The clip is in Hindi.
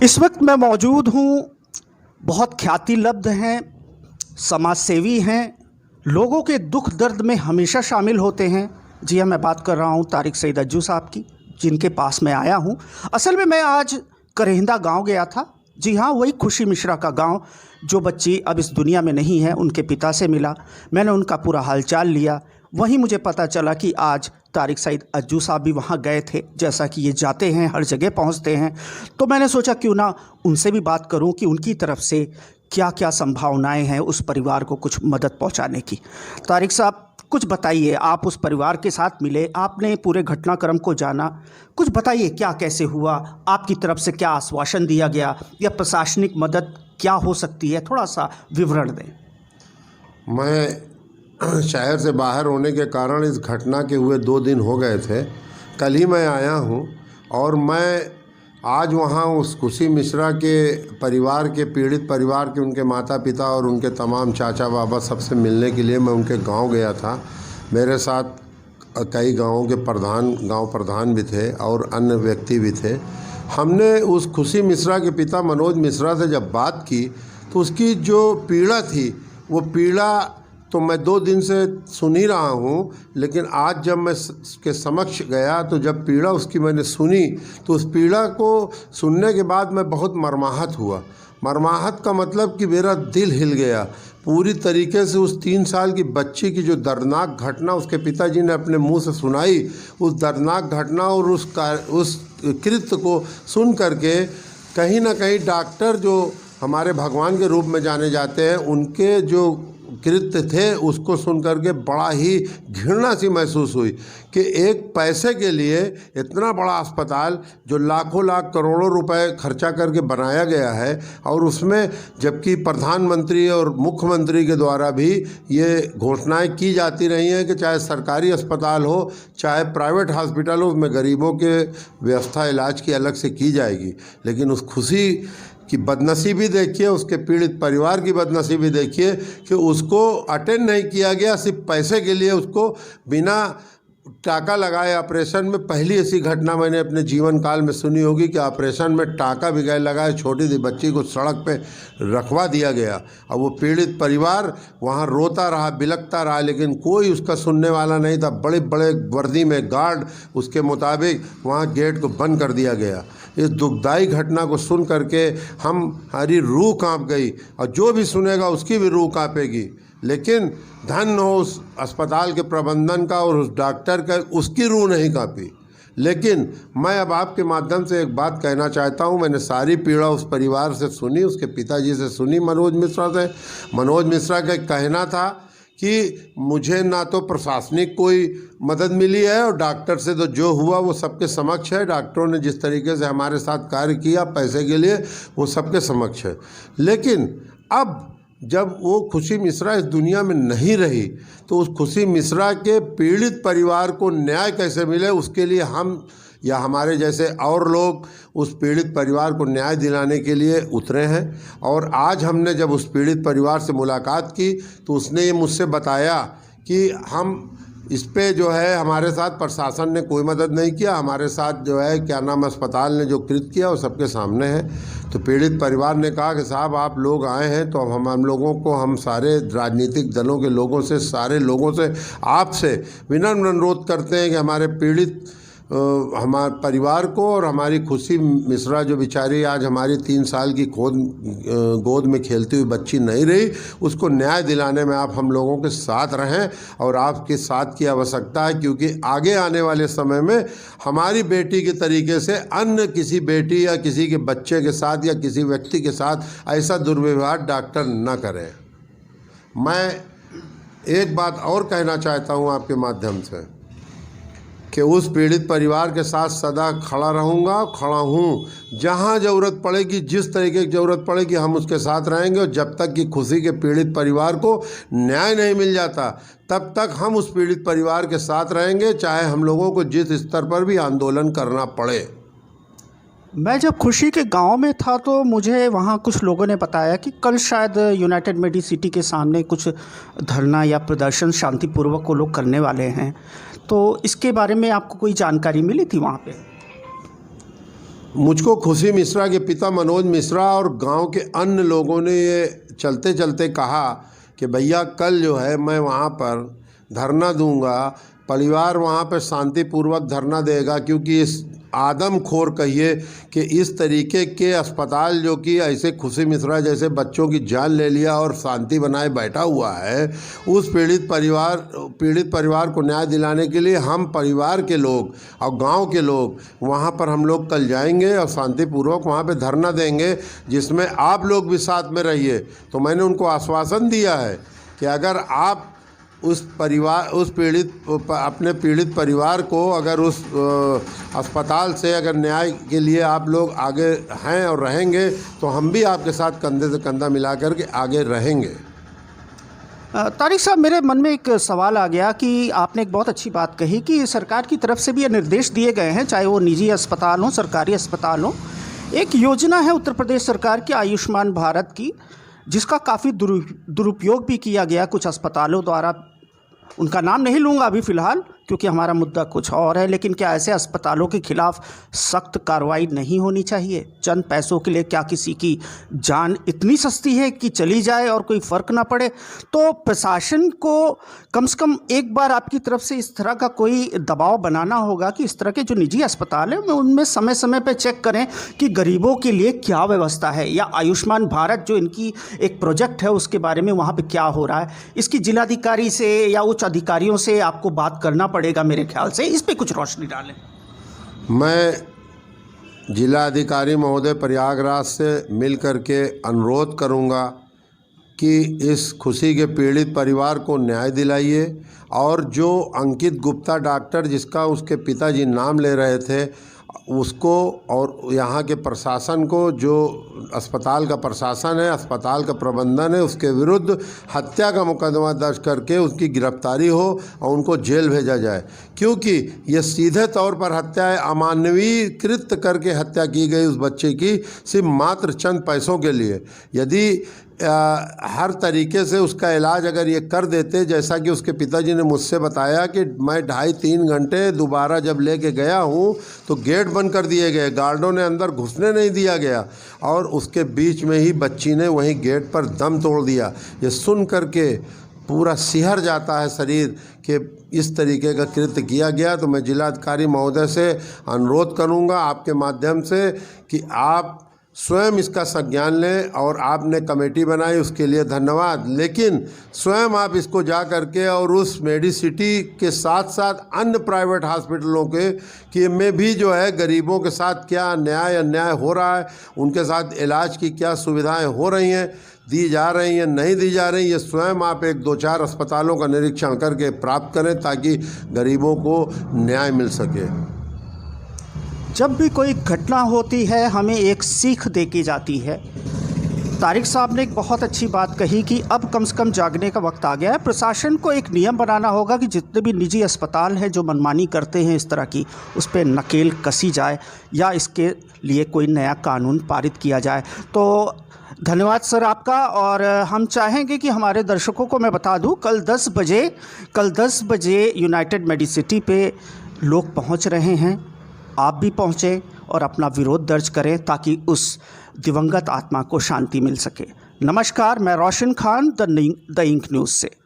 इस वक्त मैं मौजूद हूँ, बहुत ख्याति लब्ध हैं, समाज सेवी हैं, लोगों के दुख दर्द में हमेशा शामिल होते हैं। जी हाँ, मैं बात कर रहा हूँ तारिक सईद अज्जू साहब की, जिनके पास मैं आया हूँ। असल में मैं आज करेंदा गांव गया था। जी हाँ, वही खुशी मिश्रा का गांव जो बच्ची अब इस दुनिया में नहीं है, उनके पिता से मिला। मैंने उनका पूरा हालचाल लिया। वहीं मुझे पता चला कि आज तारिक सईद अज्जू साहब भी वहाँ गए थे। जैसा कि ये जाते हैं, हर जगह पहुँचते हैं, तो मैंने सोचा क्यों ना उनसे भी बात करूँ कि उनकी तरफ से क्या क्या संभावनाएं हैं उस परिवार को कुछ मदद पहुँचाने की। तारिक साहब, कुछ बताइए। आप उस परिवार के साथ मिले, आपने पूरे घटनाक्रम को जाना, कुछ बताइए क्या कैसे हुआ, आपकी तरफ से क्या आश्वासन दिया गया या प्रशासनिक मदद क्या हो सकती है, थोड़ा सा विवरण दें। मैं शहर से बाहर होने के कारण इस घटना के हुए 2 दिन हो गए थे। कल ही मैं आया हूँ और मैं आज वहाँ उस खुशी मिश्रा के परिवार के, पीड़ित परिवार के, उनके माता पिता और उनके तमाम चाचा बाबा सबसे मिलने के लिए मैं उनके गांव गया था। मेरे साथ कई गांवों के गांव प्रधान भी थे और अन्य व्यक्ति भी थे। हमने उस खुशी मिश्रा के पिता मनोज मिश्रा से जब बात की तो उसकी जो पीड़ा थी, वो पीड़ा तो मैं 2 दिन से सुन ही रहा हूँ, लेकिन आज जब मैं उसके समक्ष गया तो जब पीड़ा उसकी मैंने सुनी तो उस पीड़ा को सुनने के बाद मैं बहुत मर्माहत हुआ। मर्माहत का मतलब कि मेरा दिल हिल गया पूरी तरीके से। उस 3 साल की बच्ची की जो दर्दनाक घटना उसके पिताजी ने अपने मुंह से सुनाई, उस दर्दनाक घटना और उस कृत्य को सुन करके कहीं ना कहीं डॉक्टर जो हमारे भगवान के रूप में जाने जाते हैं, उनके जो कृत्य थे उसको सुन करके बड़ा ही घृणा सी महसूस हुई कि एक पैसे के लिए इतना बड़ा अस्पताल जो लाखों लाख करोड़ों रुपए खर्चा करके बनाया गया है, और उसमें जबकि प्रधानमंत्री और मुख्यमंत्री के द्वारा भी ये घोषणाएं की जाती रही हैं कि चाहे सरकारी अस्पताल हो चाहे प्राइवेट हॉस्पिटल हो, उसमें गरीबों के व्यवस्था इलाज की अलग से की जाएगी। लेकिन उस खुशी कि बदनसीबी देखिए, उसके पीड़ित परिवार की बदनसीबी देखिए कि उसको अटेंड नहीं किया गया, सिर्फ पैसे के लिए उसको बिना टाका लगाए ऑपरेशन में। पहली ऐसी घटना मैंने अपने जीवन काल में सुनी होगी कि ऑपरेशन में टाका भी गए लगाए, छोटी सी बच्ची को सड़क पे रखवा दिया गया और वो पीड़ित परिवार वहाँ रोता रहा, बिलखता रहा, लेकिन कोई उसका सुनने वाला नहीं था। बड़े बड़े वर्दी में गार्ड उसके मुताबिक वहाँ गेट को बंद कर दिया गया। इस दुखदाई घटना को सुन करके हमारी रूह कांप गई और जो भी सुनेगा उसकी भी रूह कांपेगी। लेकिन धन हो उस अस्पताल के प्रबंधन का और उस डॉक्टर का, उसकी रूह नहीं कांपी। लेकिन मैं अब आपके माध्यम से एक बात कहना चाहता हूं। मैंने सारी पीड़ा उस परिवार से सुनी, उसके पिताजी से सुनी, मनोज मिश्रा से। मनोज मिश्रा का कहना था कि मुझे ना तो प्रशासनिक कोई मदद मिली है और डॉक्टर से तो जो हुआ वो सबके समक्ष है। डॉक्टरों ने जिस तरीके से हमारे साथ कार्य किया पैसे के लिए, वो सबके समक्ष है। लेकिन अब जब वो खुशी मिश्रा इस दुनिया में नहीं रही तो उस खुशी मिश्रा के पीड़ित परिवार को न्याय कैसे मिले, उसके लिए हम या हमारे जैसे और लोग उस पीड़ित परिवार को न्याय दिलाने के लिए उतरे हैं। और आज हमने जब उस पीड़ित परिवार से मुलाकात की तो उसने ये मुझसे बताया कि हम इस पे जो है हमारे साथ प्रशासन ने कोई मदद नहीं किया, हमारे साथ जो है क्या नाम अस्पताल ने जो कृत्य किया वो सबके सामने है। तो पीड़ित परिवार ने कहा कि साहब आप लोग आए हैं तो अब हम लोगों को, हम सारे राजनीतिक दलों के लोगों से, सारे लोगों से, आपसे विनम्र अनुरोध करते हैं कि हमारे पीड़ित हमारे परिवार को और हमारी खुशी मिश्रा जो बेचारी आज हमारी 3 साल की गोद में खेलती हुई बच्ची नहीं रही, उसको न्याय दिलाने में आप हम लोगों के साथ रहें और आपके साथ की आवश्यकता है। क्योंकि आगे आने वाले समय में हमारी बेटी के तरीके से अन्य किसी बेटी या किसी के बच्चे के साथ या किसी व्यक्ति के साथ ऐसा दुर्व्यवहार डॉक्टर न करें। मैं एक बात और कहना चाहता हूँ आपके माध्यम से कि उस पीड़ित परिवार के साथ सदा खड़ा रहूँगा, खड़ा हूँ। जहाँ ज़रूरत पड़ेगी, जिस तरीके की ज़रूरत पड़ेगी, हम उसके साथ रहेंगे। और जब तक कि खुशी के पीड़ित परिवार को न्याय नहीं मिल जाता तब तक हम उस पीड़ित परिवार के साथ रहेंगे, चाहे हम लोगों को जिस स्तर पर भी आंदोलन करना पड़े। मैं जब खुशी के गांव में था तो मुझे वहाँ कुछ लोगों ने बताया कि कल शायद यूनाइटेड मेडिसिटी के सामने कुछ धरना या प्रदर्शन शांतिपूर्वक वो लोग करने वाले हैं। तो इसके बारे में आपको कोई जानकारी मिली थी वहाँ पे? मुझको खुशी मिश्रा के पिता मनोज मिश्रा और गांव के अन्य लोगों ने ये चलते चलते कहा कि भैया कल जो है मैं वहाँ पर धरना दूंगा, परिवार वहाँ पर शांतिपूर्वक धरना देगा, क्योंकि इस आदमखोर कहिए कि इस तरीके के अस्पताल जो कि ऐसे खुशी मिश्रा जैसे बच्चों की जान ले लिया और शांति बनाए बैठा हुआ है, उस पीड़ित परिवार को न्याय दिलाने के लिए हम परिवार के लोग और गांव के लोग वहां पर हम लोग कल जाएंगे और शांतिपूर्वक वहां पे धरना देंगे, जिसमें आप लोग भी साथ में रहिए। तो मैंने उनको आश्वासन दिया है कि अगर आप अपने पीड़ित परिवार को अगर उस अस्पताल से अगर न्याय के लिए आप लोग आगे हैं और रहेंगे तो हम भी आपके साथ कंधे से कंधा मिला कर के आगे रहेंगे। तारिक साहब, मेरे मन में एक सवाल आ गया कि आपने एक बहुत अच्छी बात कही कि सरकार की तरफ से भी ये निर्देश दिए गए हैं, चाहे वो निजी अस्पताल हों, सरकारी अस्पताल हों। एक योजना है उत्तर प्रदेश सरकार की आयुष्मान भारत की, जिसका काफ़ी दुरुपयोग भी किया गया कुछ अस्पतालों द्वारा। उनका नाम नहीं लूँगा अभी फ़िलहाल, क्योंकि हमारा मुद्दा कुछ और है, लेकिन क्या ऐसे अस्पतालों के खिलाफ सख्त कार्रवाई नहीं होनी चाहिए? चंद पैसों के लिए क्या किसी की जान इतनी सस्ती है कि चली जाए और कोई फ़र्क ना पड़े? तो प्रशासन को कम से कम एक बार आपकी तरफ से इस तरह का कोई दबाव बनाना होगा कि इस तरह के जो निजी अस्पताल हैं उनमें समय समय पर चेक करें कि गरीबों के लिए क्या व्यवस्था है, या आयुष्मान भारत जो इनकी एक प्रोजेक्ट है उसके बारे में वहाँ पर क्या हो रहा है। इसकी जिलाधिकारी से या उच्च अधिकारियों से आपको बात करना पड़ेगा मेरे ख्याल से, इस पे कुछ रोशनी डालें। मैं जिला अधिकारी महोदय प्रयागराज से मिल करके अनुरोध करूंगा कि इस खुशी के पीड़ित परिवार को न्याय दिलाइए, और जो अंकित गुप्ता डॉक्टर जिसका उसके पिताजी नाम ले रहे थे उसको और यहाँ के प्रशासन को, जो अस्पताल का प्रशासन है, अस्पताल का प्रबंधन है, उसके विरुद्ध हत्या का मुकदमा दर्ज करके उसकी गिरफ्तारी हो और उनको जेल भेजा जाए, क्योंकि ये सीधे तौर पर हत्या है। अमानवीकृत करके हत्या की गई उस बच्चे की, सिर्फ मात्र चंद पैसों के लिए। यदि हर तरीके से उसका इलाज अगर ये कर देते, जैसा कि उसके पिताजी ने मुझसे बताया कि मैं 2.5-3 घंटे दोबारा जब लेके गया हूँ तो गेट बंद कर दिए गए, गार्डों ने अंदर घुसने नहीं दिया गया, और उसके बीच में ही बच्ची ने वहीं गेट पर दम तोड़ दिया। ये सुन करके पूरा सिहर जाता है शरीर कि इस तरीके का कृत्य किया गया। तो मैं जिलाधिकारी महोदय से अनुरोध करूँगा आपके माध्यम से कि आप स्वयं इसका संज्ञान लें, और आपने कमेटी बनाई उसके लिए धन्यवाद, लेकिन स्वयं आप इसको जा करके और उस मेडिसिटी के साथ साथ अन्य प्राइवेट हॉस्पिटलों के में भी जो है गरीबों के साथ क्या न्याय अन्याय हो रहा है, उनके साथ इलाज की क्या सुविधाएं हो रही हैं, दी जा रही हैं, नहीं दी जा रही, ये स्वयं आप 1-2-4 अस्पतालों का निरीक्षण करके प्राप्त करें ताकि गरीबों को न्याय मिल सके। जब भी कोई घटना होती है हमें एक सीख दे के जाती है। तारिक साहब ने एक बहुत अच्छी बात कही कि अब कम से कम जागने का वक्त आ गया है। प्रशासन को एक नियम बनाना होगा कि जितने भी निजी अस्पताल हैं जो मनमानी करते हैं इस तरह की, उस पर नकेल कसी जाए या इसके लिए कोई नया कानून पारित किया जाए। तो धन्यवाद सर आपका। और हम चाहेंगे कि हमारे दर्शकों को मैं बता दूं, कल 10 बजे यूनाइटेड मेडिसिटी पे लोग पहुंच रहे हैं। आप भी पहुँचें और अपना विरोध दर्ज करें ताकि उस दिवंगत आत्मा को शांति मिल सके। नमस्कार, मैं रोशन खान द इंक न्यूज़ से।